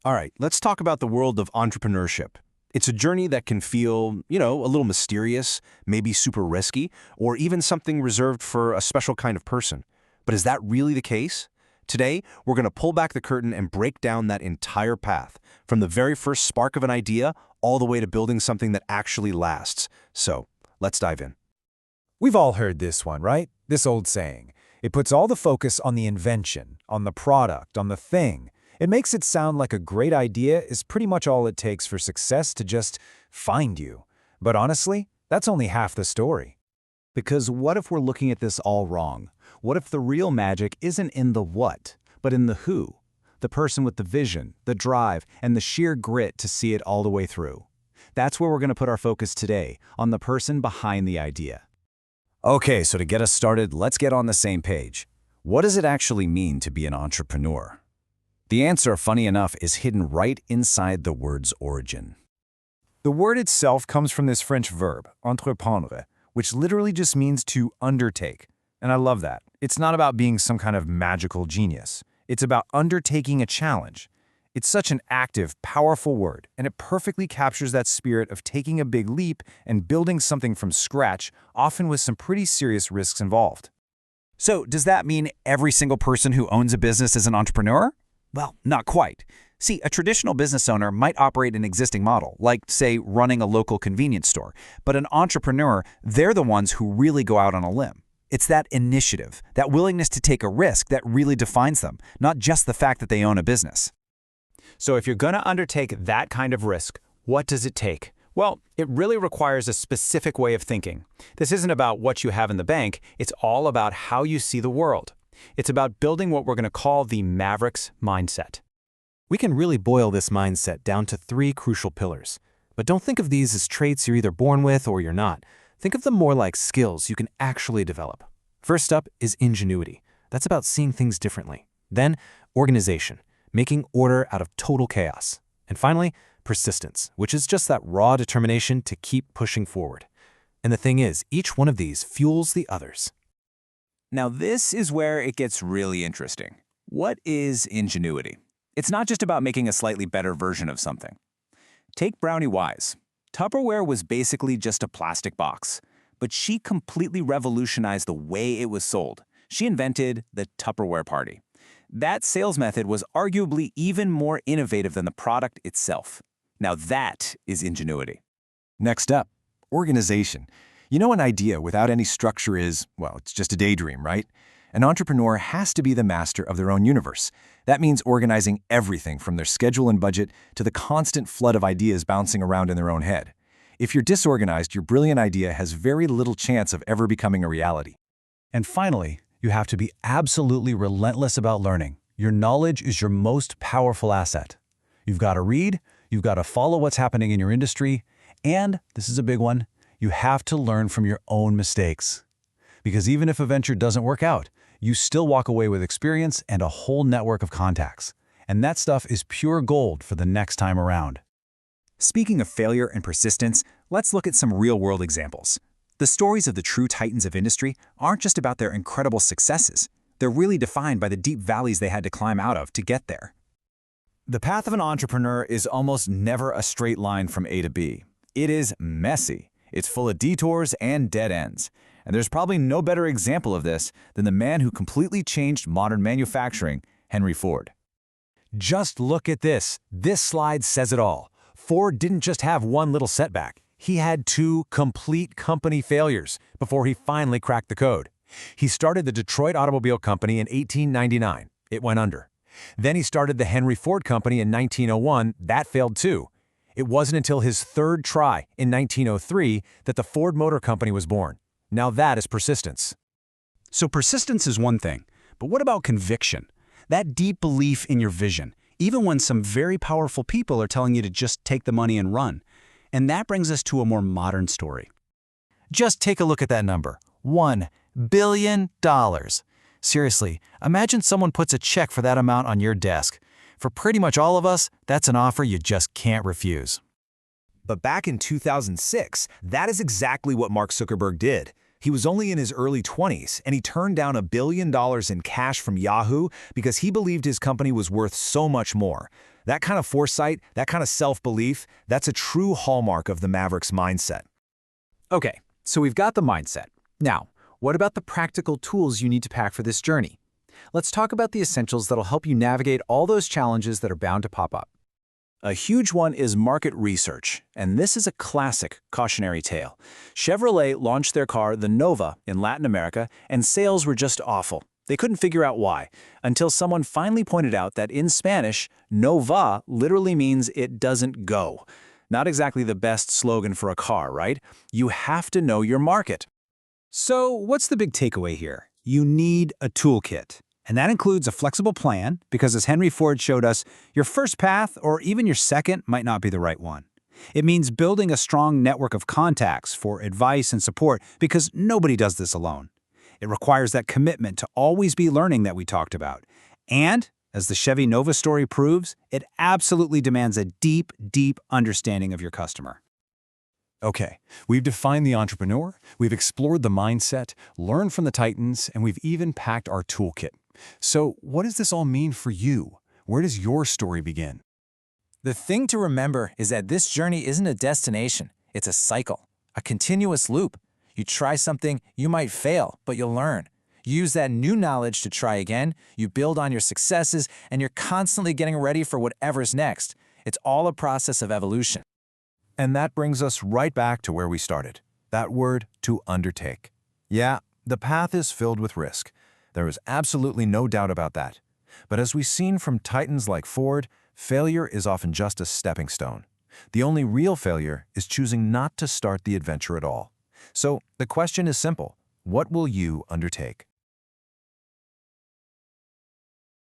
All right, let's talk about the world of entrepreneurship. It's a journey that can feel, a little mysterious, maybe super risky, or even something reserved for a special kind of person. But is that really the case? Today, we're going to pull back the curtain and break down that entire path, from the very first spark of an idea all the way to building something that actually lasts. So, let's dive in. We've all heard this one, right? This old saying. It puts all the focus on the invention, on the product, on the thing. It makes it sound like a great idea is pretty much all it takes for success to just find you. But honestly, that's only half the story. Because what if we're looking at this all wrong? What if the real magic isn't in the what, but in the who? The person with the vision, the drive, and the sheer grit to see it all the way through. That's where we're going to put our focus today, on the person behind the idea. Okay, so to get us started, let's get on the same page. What does it actually mean to be an entrepreneur? The answer, funny enough, is hidden right inside the word's origin. The word itself comes from this French verb, entreprendre, which literally just means to undertake. And I love that. It's not about being some kind of magical genius. It's about undertaking a challenge. It's such an active, powerful word, and it perfectly captures that spirit of taking a big leap and building something from scratch, often with some pretty serious risks involved. So, does that mean every single person who owns a business is an entrepreneur? Well, not quite. See, a traditional business owner might operate an existing model, like, say, running a local convenience store. But an entrepreneur, they're the ones who really go out on a limb. It's that initiative, that willingness to take a risk that really defines them, not just the fact that they own a business. So if you're going to undertake that kind of risk, what does it take? Well, it really requires a specific way of thinking. This isn't about what you have in the bank, it's all about how you see the world. It's about building what we're going to call the Mavericks mindset. We can really boil this mindset down to 3 crucial pillars. But don't think of these as traits you're either born with or you're not. Think of them more like skills you can actually develop. First up is ingenuity. That's about seeing things differently. Then, organization, making order out of total chaos. And finally, persistence, which is just that raw determination to keep pushing forward. And the thing is, each one of these fuels the others. Now, this is where it gets really interesting. What is ingenuity? It's not just about making a slightly better version of something. Take Brownie Wise. Tupperware was basically just a plastic box, but she completely revolutionized the way it was sold. She invented the Tupperware party. That sales method was arguably even more innovative than the product itself. Now that is ingenuity. Next up, organization. You know, an idea without any structure is, well, it's just a daydream, right? An entrepreneur has to be the master of their own universe. That means organizing everything from their schedule and budget to the constant flood of ideas bouncing around in their own head. If you're disorganized, your brilliant idea has very little chance of ever becoming a reality. And finally, you have to be absolutely relentless about learning. Your knowledge is your most powerful asset. You've got to read, you've got to follow what's happening in your industry, and, this is a big one, you have to learn from your own mistakes. Because even if a venture doesn't work out, you still walk away with experience and a whole network of contacts. And that stuff is pure gold for the next time around. Speaking of failure and persistence, let's look at some real-world examples. The stories of the true titans of industry aren't just about their incredible successes. They're really defined by the deep valleys they had to climb out of to get there. The path of an entrepreneur is almost never a straight line from A to B. It is messy. It's full of detours and dead ends. And there's probably no better example of this than the man who completely changed modern manufacturing, Henry Ford. Just look at this. This slide says it all. Ford didn't just have one little setback. He had 2 complete company failures before he finally cracked the code. He started the Detroit Automobile Company in 1899. It went under. Then he started the Henry Ford Company in 1901. That failed too. It wasn't until his 3rd try in 1903 that the Ford Motor Company was born. Now that is persistence. So persistence is one thing, but what about conviction? That deep belief in your vision, even when some very powerful people are telling you to just take the money and run. And that brings us to a more modern story. Just take a look at that number. $1 billion. Seriously, imagine someone puts a check for that amount on your desk. For pretty much all of us, that's an offer you just can't refuse. But back in 2006, that is exactly what Mark Zuckerberg did. He was only in his early 20s, and he turned down $1 billion in cash from Yahoo because he believed his company was worth so much more. That kind of foresight, that kind of self-belief, that's a true hallmark of the Maverick's mindset. Okay, so we've got the mindset. Now, what about the practical tools you need to pack for this journey? Let's talk about the essentials that'll help you navigate all those challenges that are bound to pop up. A huge one is market research, and this is a classic cautionary tale. Chevrolet launched their car, the Nova, in Latin America, and sales were just awful. They couldn't figure out why, until someone finally pointed out that in Spanish, Nova literally means it doesn't go. Not exactly the best slogan for a car, right? You have to know your market. So what's the big takeaway here? You need a toolkit. And that includes a flexible plan, because as Henry Ford showed us, your first path or even your second might not be the right one. It means building a strong network of contacts for advice and support, because nobody does this alone. It requires that commitment to always be learning that we talked about. And, as the Chevy Nova story proves, it absolutely demands a deep, deep understanding of your customer. Okay, we've defined the entrepreneur, we've explored the mindset, learned from the titans, and we've even packed our toolkit. So what does this all mean for you? Where does your story begin? The thing to remember is that this journey isn't a destination. It's a cycle, a continuous loop. You try something, you might fail, but you'll learn. You use that new knowledge to try again, you build on your successes, and you're constantly getting ready for whatever's next. It's all a process of evolution. And that brings us right back to where we started. That word, to undertake. Yeah, the path is filled with risk. There is absolutely no doubt about that. But as we've seen from titans like Ford, failure is often just a stepping stone. The only real failure is choosing not to start the adventure at all. So the question is simple. What will you undertake?